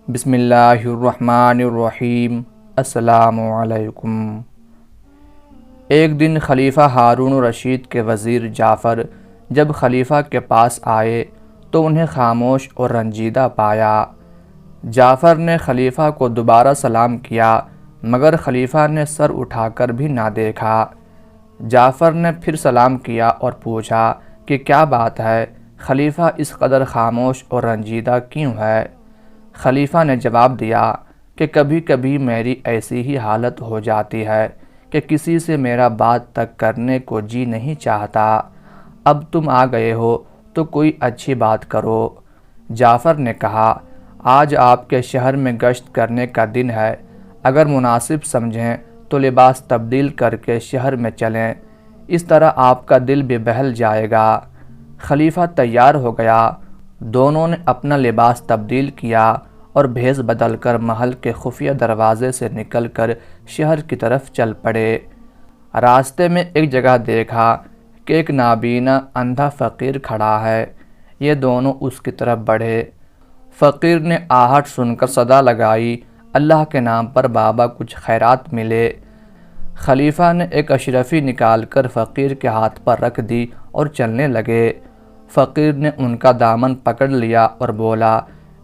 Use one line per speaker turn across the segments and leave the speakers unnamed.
بسم اللہ الرحمن الرحیم۔ السلام علیکم۔ ایک دن خلیفہ ہارون الرشید کے وزیر جعفر جب خلیفہ کے پاس آئے تو انہیں خاموش اور رنجیدہ پایا۔ جعفر نے خلیفہ کو دوبارہ سلام کیا مگر خلیفہ نے سر اٹھا کر بھی نہ دیکھا۔ جعفر نے پھر سلام کیا اور پوچھا کہ کیا بات ہے، خلیفہ اس قدر خاموش اور رنجیدہ کیوں ہے؟ خلیفہ نے جواب دیا کہ کبھی کبھی میری ایسی ہی حالت ہو جاتی ہے کہ کسی سے میرا بات تک کرنے کو جی نہیں چاہتا۔ اب تم آ گئے ہو تو کوئی اچھی بات کرو۔ جعفر نے کہا، آج آپ کے شہر میں گشت کرنے کا دن ہے، اگر مناسب سمجھیں تو لباس تبدیل کر کے شہر میں چلیں، اس طرح آپ کا دل بھی بہل جائے گا۔ خلیفہ تیار ہو گیا۔ دونوں نے اپنا لباس تبدیل کیا اور بھیس بدل کر محل کے خفیہ دروازے سے نکل کر شہر کی طرف چل پڑے۔ راستے میں ایک جگہ دیکھا کہ ایک نابینا اندھا فقیر کھڑا ہے۔ یہ دونوں اس کی طرف بڑھے۔ فقیر نے آہٹ سن کر صدا لگائی، اللہ کے نام پر بابا کچھ خیرات ملے۔ خلیفہ نے ایک اشرفی نکال کر فقیر کے ہاتھ پر رکھ دی اور چلنے لگے۔ فقیر نے ان کا دامن پکڑ لیا اور بولا،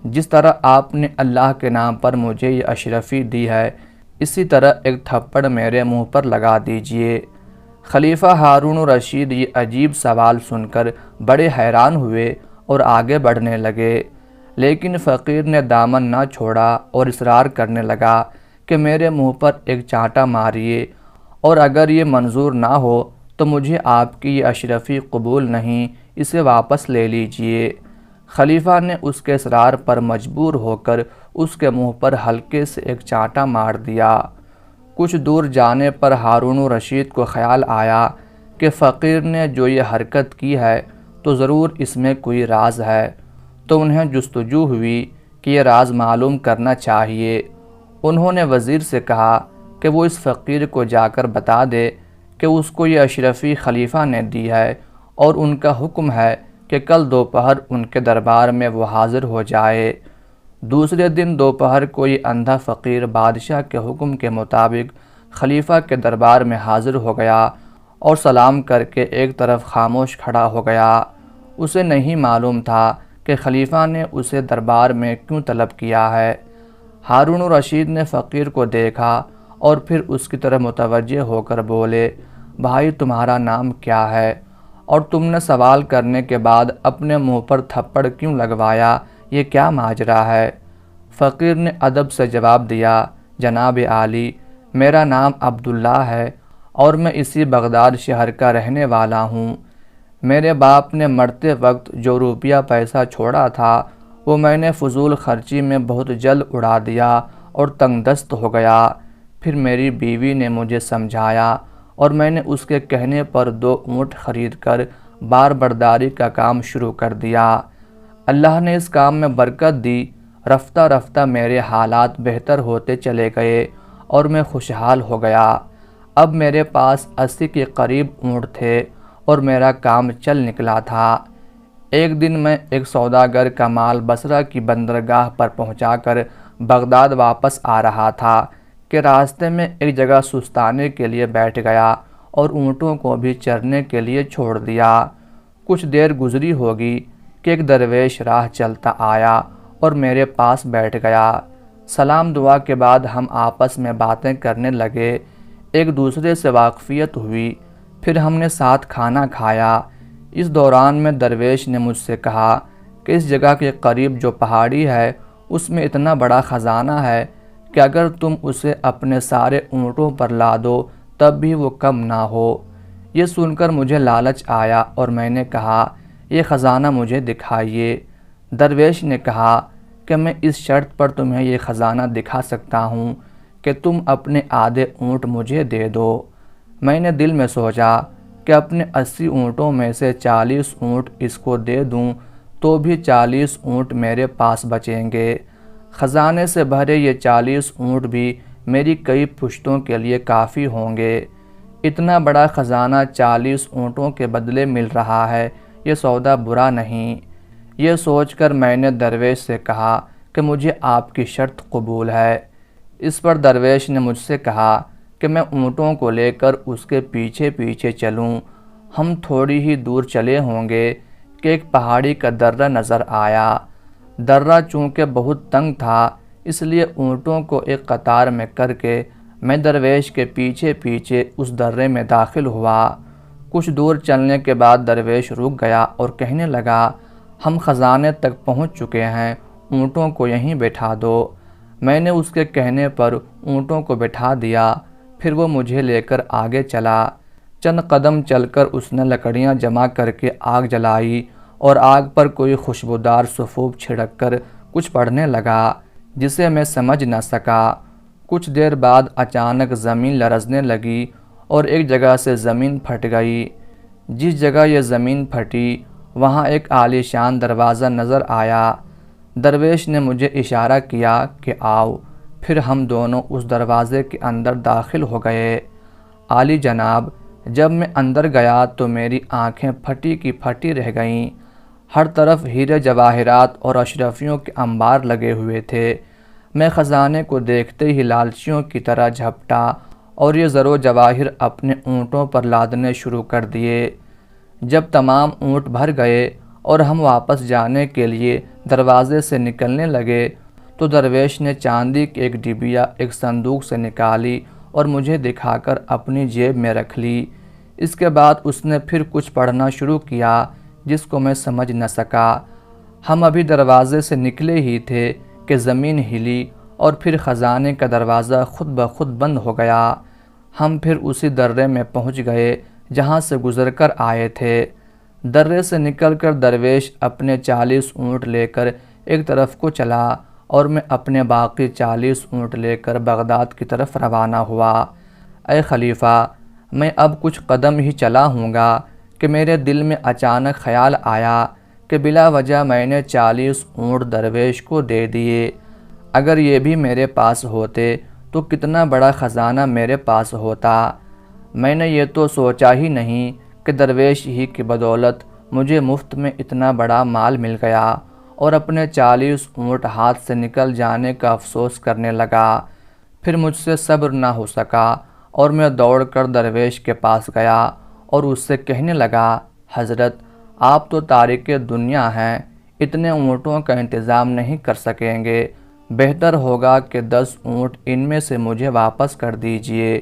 جس طرح آپ نے اللہ کے نام پر مجھے یہ اشرفی دی ہے، اسی طرح ایک تھپڑ میرے منہ پر لگا دیجئے۔ خلیفہ ہارون الرشید یہ عجیب سوال سن کر بڑے حیران ہوئے اور آگے بڑھنے لگے، لیکن فقیر نے دامن نہ چھوڑا اور اصرار کرنے لگا کہ میرے منہ پر ایک چانٹا ماریے، اور اگر یہ منظور نہ ہو تو مجھے آپ کی یہ اشرفی قبول نہیں، اسے واپس لے لیجئے۔ خلیفہ نے اس کے اصرار پر مجبور ہو کر اس کے منہ پر ہلکے سے ایک چانٹا مار دیا۔ کچھ دور جانے پر ہارون الرشید کو خیال آیا کہ فقیر نے جو یہ حرکت کی ہے تو ضرور اس میں کوئی راز ہے، تو انہیں جستجو ہوئی کہ یہ راز معلوم کرنا چاہیے۔ انہوں نے وزیر سے کہا کہ وہ اس فقیر کو جا کر بتا دے کہ اس کو یہ اشرفی خلیفہ نے دی ہے اور ان کا حکم ہے کہ کل دوپہر ان کے دربار میں وہ حاضر ہو جائے۔ دوسرے دن دوپہر کو یہ اندھا فقیر بادشاہ کے حکم کے مطابق خلیفہ کے دربار میں حاضر ہو گیا اور سلام کر کے ایک طرف خاموش کھڑا ہو گیا۔ اسے نہیں معلوم تھا کہ خلیفہ نے اسے دربار میں کیوں طلب کیا ہے۔ ہارون الرشید نے فقیر کو دیکھا اور پھر اس کی طرف متوجہ ہو کر بولے، بھائی تمہارا نام کیا ہے اور تم نے سوال کرنے کے بعد اپنے منہ پر تھپڑ کیوں لگوایا، یہ کیا ماجرا ہے؟ فقیر نے ادب سے جواب دیا، جناب عالی، میرا نام عبداللہ ہے اور میں اسی بغداد شہر کا رہنے والا ہوں۔ میرے باپ نے مرتے وقت جو روپیہ پیسہ چھوڑا تھا وہ میں نے فضول خرچی میں بہت جلد اڑا دیا اور تنگ دست ہو گیا۔ پھر میری بیوی نے مجھے سمجھایا اور میں نے اس کے کہنے پر 2 اونٹ خرید کر بار برداری کا کام شروع کر دیا۔ اللہ نے اس کام میں برکت دی، رفتہ رفتہ میرے حالات بہتر ہوتے چلے گئے اور میں خوشحال ہو گیا۔ اب میرے پاس 80 کے قریب اونٹ تھے اور میرا کام چل نکلا تھا۔ ایک دن میں ایک سوداگر کا مال بصرہ کی بندرگاہ پر پہنچا کر بغداد واپس آ رہا تھا کہ راستے میں ایک جگہ سستانے کے لیے بیٹھ گیا اور اونٹوں کو بھی چرنے کے لیے چھوڑ دیا۔ کچھ دیر گزری ہوگی کہ ایک درویش راہ چلتا آیا اور میرے پاس بیٹھ گیا۔ سلام دعا کے بعد ہم آپس میں باتیں کرنے لگے، ایک دوسرے سے واقفیت ہوئی، پھر ہم نے ساتھ کھانا کھایا۔ اس دوران میں درویش نے مجھ سے کہا کہ اس جگہ کے قریب جو پہاڑی ہے اس میں اتنا بڑا خزانہ ہے کہ اگر تم اسے اپنے سارے اونٹوں پر لادو تب بھی وہ کم نہ ہو۔ یہ سن کر مجھے لالچ آیا اور میں نے کہا، یہ خزانہ مجھے دکھائیے۔ درویش نے کہا کہ میں اس شرط پر تمہیں یہ خزانہ دکھا سکتا ہوں کہ تم اپنے آدھے اونٹ مجھے دے دو۔ میں نے دل میں سوچا کہ اپنے 80 اونٹوں میں سے 40 اونٹ اس کو دے دوں تو بھی 40 اونٹ میرے پاس بچیں گے۔ خزانے سے بھرے یہ 40 اونٹ بھی میری کئی پشتوں کے لیے کافی ہوں گے۔ اتنا بڑا خزانہ 40 اونٹوں کے بدلے مل رہا ہے، یہ سودا برا نہیں۔ یہ سوچ کر میں نے درویش سے کہا کہ مجھے آپ کی شرط قبول ہے۔ اس پر درویش نے مجھ سے کہا کہ میں اونٹوں کو لے کر اس کے پیچھے پیچھے چلوں۔ ہم تھوڑی ہی دور چلے ہوں گے کہ ایک پہاڑی کا درہ نظر آیا۔ درہ چونکہ بہت تنگ تھا، اس لیے اونٹوں کو ایک قطار میں کر کے میں درویش کے پیچھے پیچھے اس درے میں داخل ہوا۔ کچھ دور چلنے کے بعد درویش رک گیا اور کہنے لگا، ہم خزانے تک پہنچ چکے ہیں، اونٹوں کو یہیں بٹھا دو۔ میں نے اس کے کہنے پر اونٹوں کو بٹھا دیا، پھر وہ مجھے لے کر آگے چلا۔ چند قدم چل کر اس نے لکڑیاں جمع کر کے آگ جلائی اور آگ پر کوئی خوشبودار سفوف چھڑک کر کچھ پڑھنے لگا جسے میں سمجھ نہ سکا۔ کچھ دیر بعد اچانک زمین لرزنے لگی اور ایک جگہ سے زمین پھٹ گئی۔ جس جگہ یہ زمین پھٹی وہاں ایک عالی شان دروازہ نظر آیا۔ درویش نے مجھے اشارہ کیا کہ آؤ، پھر ہم دونوں اس دروازے کے اندر داخل ہو گئے۔ عالی جناب، جب میں اندر گیا تو میری آنکھیں پھٹی کی پھٹی رہ گئیں۔ ہر طرف ہیرے جواہرات اور اشرفیوں کے انبار لگے ہوئے تھے۔ میں خزانے کو دیکھتے ہی لالچیوں کی طرح جھپٹا اور یہ زر و جواہر اپنے اونٹوں پر لادنے شروع کر دیے۔ جب تمام اونٹ بھر گئے اور ہم واپس جانے کے لیے دروازے سے نکلنے لگے تو درویش نے چاندی کی ایک ڈبیا ایک صندوق سے نکالی اور مجھے دکھا کر اپنی جیب میں رکھ لی۔ اس کے بعد اس نے پھر کچھ پڑھنا شروع کیا جس کو میں سمجھ نہ سکا۔ ہم ابھی دروازے سے نکلے ہی تھے کہ زمین ہلی اور پھر خزانے کا دروازہ خود بخود بند ہو گیا۔ ہم پھر اسی درے میں پہنچ گئے جہاں سے گزر کر آئے تھے۔ درے سے نکل کر درویش اپنے 40 اونٹ لے کر ایک طرف کو چلا اور میں اپنے باقی 40 اونٹ لے کر بغداد کی طرف روانہ ہوا۔ اے خلیفہ، میں اب کچھ قدم ہی چلا ہوں گا کہ میرے دل میں اچانک خیال آیا کہ بلا وجہ میں نے 40 اونٹ درویش کو دے دیے۔ اگر یہ بھی میرے پاس ہوتے تو کتنا بڑا خزانہ میرے پاس ہوتا۔ میں نے یہ تو سوچا ہی نہیں کہ درویش ہی کی بدولت مجھے مفت میں اتنا بڑا مال مل گیا، اور اپنے 40 اونٹ ہاتھ سے نکل جانے کا افسوس کرنے لگا۔ پھر مجھ سے صبر نہ ہو سکا اور میں دوڑ کر درویش کے پاس گیا اور اس سے کہنے لگا، حضرت، آپ تو تارک دنیا ہیں، اتنے اونٹوں کا انتظام نہیں کر سکیں گے، بہتر ہوگا کہ 10 اونٹ ان میں سے مجھے واپس کر دیجئے۔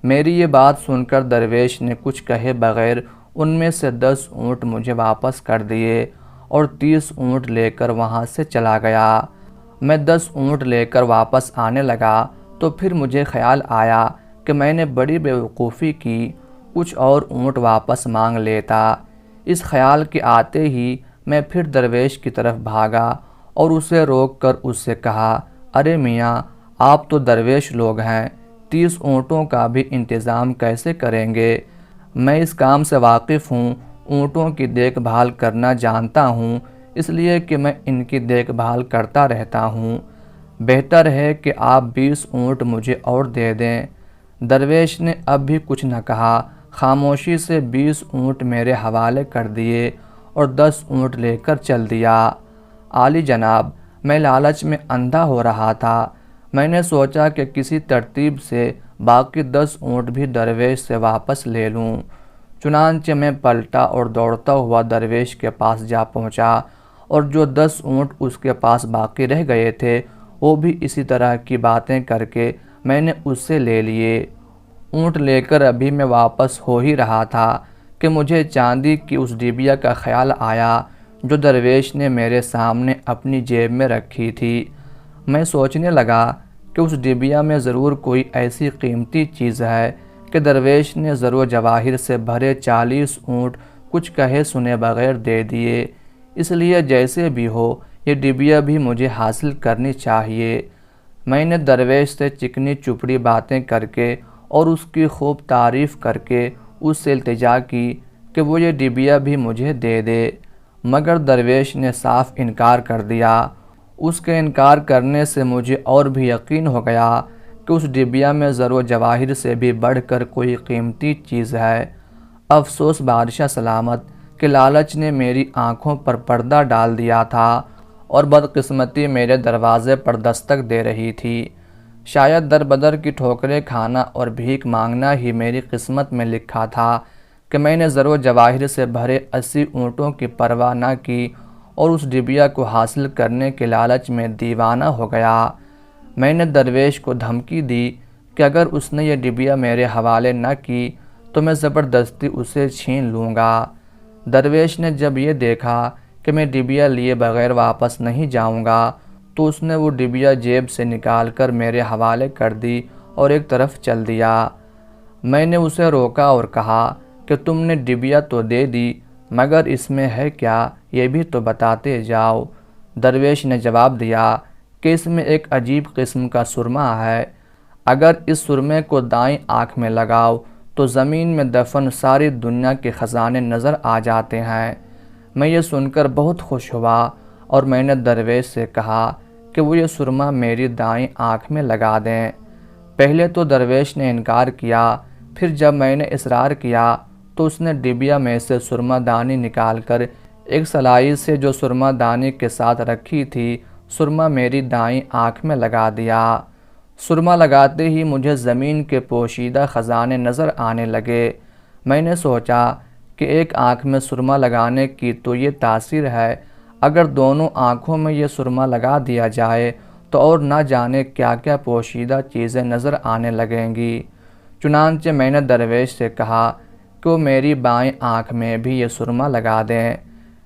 میری یہ بات سن کر درویش نے کچھ کہے بغیر ان میں سے 10 اونٹ مجھے واپس کر دیے اور 30 اونٹ لے کر وہاں سے چلا گیا۔ میں 10 اونٹ لے کر واپس آنے لگا تو پھر مجھے خیال آیا کہ میں نے بڑی بیوقوفی کی، کچھ اور اونٹ واپس مانگ لیتا۔ اس خیال کے آتے ہی میں پھر درویش کی طرف بھاگا اور اسے روک کر اس سے کہا، ارے میاں، آپ تو درویش لوگ ہیں، 30 اونٹوں کا بھی انتظام کیسے کریں گے؟ میں اس کام سے واقف ہوں، اونٹوں کی دیکھ بھال کرنا جانتا ہوں، اس لیے کہ میں ان کی دیکھ بھال کرتا رہتا ہوں۔ بہتر ہے کہ آپ 20 اونٹ مجھے اور دے دیں۔ درویش نے اب بھی کچھ نہ کہا، خاموشی سے 20 اونٹ میرے حوالے کر دیے اور 10 اونٹ لے کر چل دیا۔ عالی جناب، میں لالچ میں اندھا ہو رہا تھا۔ میں نے سوچا کہ کسی ترتیب سے باقی 10 اونٹ بھی درویش سے واپس لے لوں۔ چنانچہ میں پلٹا اور دوڑتا ہوا درویش کے پاس جا پہنچا اور جو 10 اونٹ اس کے پاس باقی رہ گئے تھے وہ بھی اسی طرح کی باتیں کر کے میں نے اس سے لے لیے۔ اونٹ لے کر ابھی میں واپس ہو ہی رہا تھا کہ مجھے چاندی کی اس ڈبیا کا خیال آیا جو درویش نے میرے سامنے اپنی جیب میں رکھی تھی۔ میں سوچنے لگا کہ اس ڈبیا میں ضرور کوئی ایسی قیمتی چیز ہے کہ درویش نے زر و جواہر سے بھرے 40 اونٹ کچھ کہے سنے بغیر دے دیے، اس لیے جیسے بھی ہو یہ ڈبیا بھی مجھے حاصل کرنی چاہیے۔ میں نے درویش سے چکنی چپڑی باتیں کر کے اور اس کی خوب تعریف کر کے اس سے التجا کی کہ وہ یہ ڈبیا بھی مجھے دے دے، مگر درویش نے صاف انکار کر دیا۔ اس کے انکار کرنے سے مجھے اور بھی یقین ہو گیا کہ اس ڈبیا میں زر و جواہر سے بھی بڑھ کر کوئی قیمتی چیز ہے۔ افسوس بادشاہ سلامت کہ لالچ نے میری آنکھوں پر پردہ ڈال دیا تھا اور بدقسمتی میرے دروازے پر دستک دے رہی تھی۔ شاید در بدر کی ٹھوکریں کھانا اور بھیک مانگنا ہی میری قسمت میں لکھا تھا کہ میں نے زر و جواہر سے بھرے 80 اونٹوں کی پرواہ نہ کی اور اس ڈبیا کو حاصل کرنے کے لالچ میں دیوانہ ہو گیا۔ میں نے درویش کو دھمکی دی کہ اگر اس نے یہ ڈبیا میرے حوالے نہ کی تو میں زبردستی اسے چھین لوں گا۔ درویش نے جب یہ دیکھا کہ میں ڈبیا لیے بغیر واپس نہیں جاؤں گا تو اس نے وہ ڈبیا جیب سے نکال کر میرے حوالے کر دی اور ایک طرف چل دیا۔ میں نے اسے روکا اور کہا کہ تم نے ڈبیا تو دے دی مگر اس میں ہے کیا یہ بھی تو بتاتے جاؤ۔ درویش نے جواب دیا کہ اس میں ایک عجیب قسم کا سرما ہے، اگر اس سرمے کو دائیں آنکھ میں لگاؤ تو زمین میں دفن ساری دنیا کے خزانے نظر آ جاتے ہیں۔ میں یہ سن کر بہت خوش ہوا اور میں نے درویش سے کہا کہ وہ یہ سرما میری دائیں آنکھ میں لگا دیں۔ پہلے تو درویش نے انکار کیا، پھر جب میں نے اصرار کیا تو اس نے ڈبیا میں سے سرما دانی نکال کر ایک سلائی سے جو سرما دانی کے ساتھ رکھی تھی سرما میری دائیں آنکھ میں لگا دیا۔ سرما لگاتے ہی مجھے زمین کے پوشیدہ خزانے نظر آنے لگے۔ میں نے سوچا کہ ایک آنکھ میں سرما لگانے کی تو یہ تاثیر ہے، اگر دونوں آنکھوں میں یہ سرما لگا دیا جائے تو اور نہ جانے کیا کیا پوشیدہ چیزیں نظر آنے لگیں گی۔ چنانچہ میں نے درویش سے کہا کہ وہ میری بائیں آنکھ میں بھی یہ سرما لگا دیں۔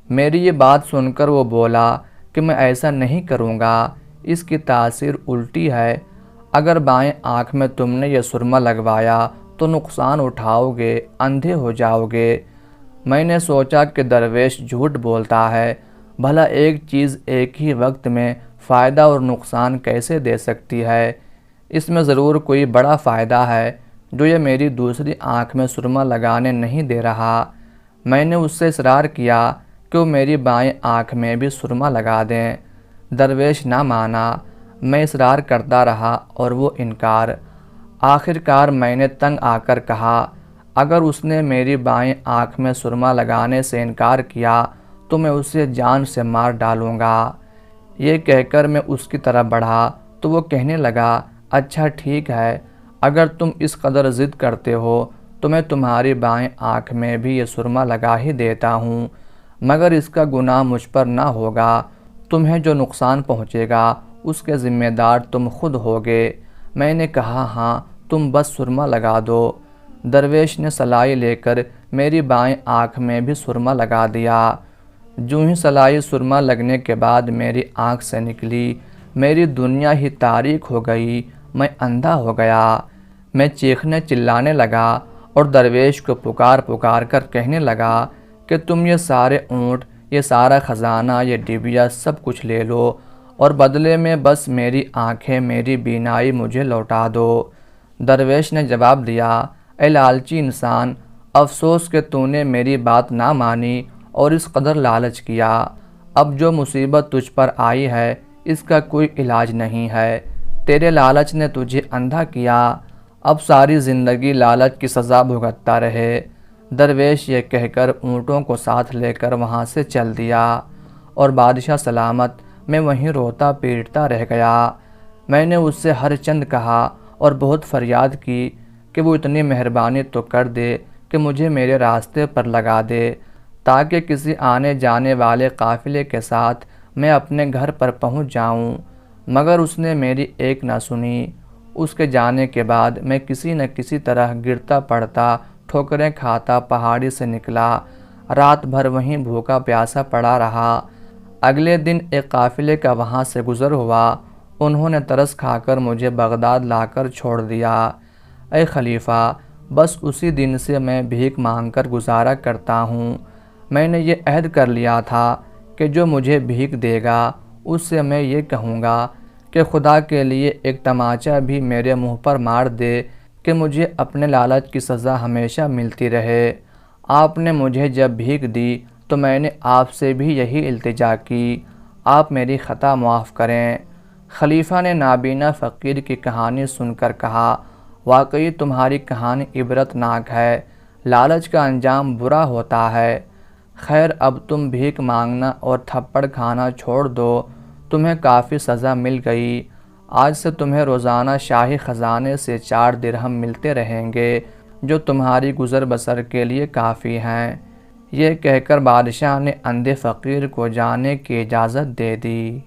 میری یہ بات سن کر وہ بولا کہ میں ایسا نہیں کروں گا، اس کی تاثیر الٹی ہے، اگر بائیں آنکھ میں تم نے یہ سرما لگوایا تو نقصان اٹھاؤ گے، اندھے ہو جاؤ گے۔ میں نے سوچا کہ درویش جھوٹ بولتا ہے، بھلا ایک چیز ایک ہی وقت میں فائدہ اور نقصان کیسے دے سکتی ہے؟ اس میں ضرور کوئی بڑا فائدہ ہے جو یہ میری دوسری آنکھ میں سرما لگانے نہیں دے رہا۔ میں نے اس سے اصرار کیا کہ وہ میری بائیں آنکھ میں بھی سرما لگا دیں۔ درویش نہ مانا، میں اصرار کرتا رہا اور وہ انکار۔ آخرکار میں نے تنگ آ کر کہا اگر اس نے میری بائیں آنکھ میں سرما لگانے سے انکار کیا تو میں اسے جان سے مار ڈالوں گا۔ یہ کہہ کر میں اس کی طرف بڑھا تو وہ کہنے لگا اچھا ٹھیک ہے، اگر تم اس قدر ضد کرتے ہو تو میں تمہاری بائیں آنکھ میں بھی یہ سرما لگا ہی دیتا ہوں، مگر اس کا گناہ مجھ پر نہ ہوگا، تمہیں جو نقصان پہنچے گا اس کے ذمہ دار تم خود ہوگے۔ میں نے کہا ہاں تم بس سرما لگا دو۔ درویش نے سلائی لے کر میری بائیں آنکھ میں بھی سرما لگا دیا۔ جو ہی سلائی سرما لگنے کے بعد میری آنکھ سے نکلی، میری دنیا ہی تاریک ہو گئی، میں اندھا ہو گیا۔ میں چیخنے چلانے لگا اور درویش کو پکار پکار کر کہنے لگا کہ تم یہ سارے اونٹ، یہ سارا خزانہ، یہ ڈبیا سب کچھ لے لو اور بدلے میں بس میری آنکھیں، میری بینائی مجھے لوٹا دو۔ درویش نے جواب دیا اے لالچی انسان، افسوس کہ تو نے میری بات نہ مانی اور اس قدر لالچ کیا۔ اب جو مصیبت تجھ پر آئی ہے اس کا کوئی علاج نہیں ہے، تیرے لالچ نے تجھے اندھا کیا، اب ساری زندگی لالچ کی سزا بھگتتا رہے۔ درویش یہ کہہ کر اونٹوں کو ساتھ لے کر وہاں سے چل دیا اور بادشاہ سلامت میں وہیں روتا پیٹتا رہ گیا۔ میں نے اس سے ہر چند کہا اور بہت فریاد کی کہ وہ اتنی مہربانی تو کر دے کہ مجھے میرے راستے پر لگا دے تاکہ کسی آنے جانے والے قافلے کے ساتھ میں اپنے گھر پر پہنچ جاؤں، مگر اس نے میری ایک نہ سنی۔ اس کے جانے کے بعد میں کسی نہ کسی طرح گرتا پڑتا، ٹھوکریں کھاتا پہاڑی سے نکلا، رات بھر وہیں بھوکا پیاسا پڑا رہا۔ اگلے دن ایک قافلے کا وہاں سے گزر ہوا، انہوں نے ترس کھا کر مجھے بغداد لا کر چھوڑ دیا۔ اے خلیفہ، بس اسی دن سے میں بھیک مانگ کر گزارا کرتا ہوں۔ میں نے یہ عہد کر لیا تھا کہ جو مجھے بھیک دے گا اس سے میں یہ کہوں گا کہ خدا کے لیے ایک تماچا بھی میرے منہ پر مار دے کہ مجھے اپنے لالچ کی سزا ہمیشہ ملتی رہے۔ آپ نے مجھے جب بھیک دی تو میں نے آپ سے بھی یہی التجا کی، آپ میری خطا معاف کریں۔ خلیفہ نے نابینا فقیر کی کہانی سن کر کہا واقعی تمہاری کہانی عبرت ناک ہے، لالچ کا انجام برا ہوتا ہے۔ خیر اب تم بھیک مانگنا اور تھپڑ کھانا چھوڑ دو، تمہیں کافی سزا مل گئی، آج سے تمہیں روزانہ شاہی خزانے سے 4 درہم ملتے رہیں گے جو تمہاری گزر بسر کے لیے کافی ہیں۔ یہ کہہ کر بادشاہ نے اندھے فقیر کو جانے کی اجازت دے دی۔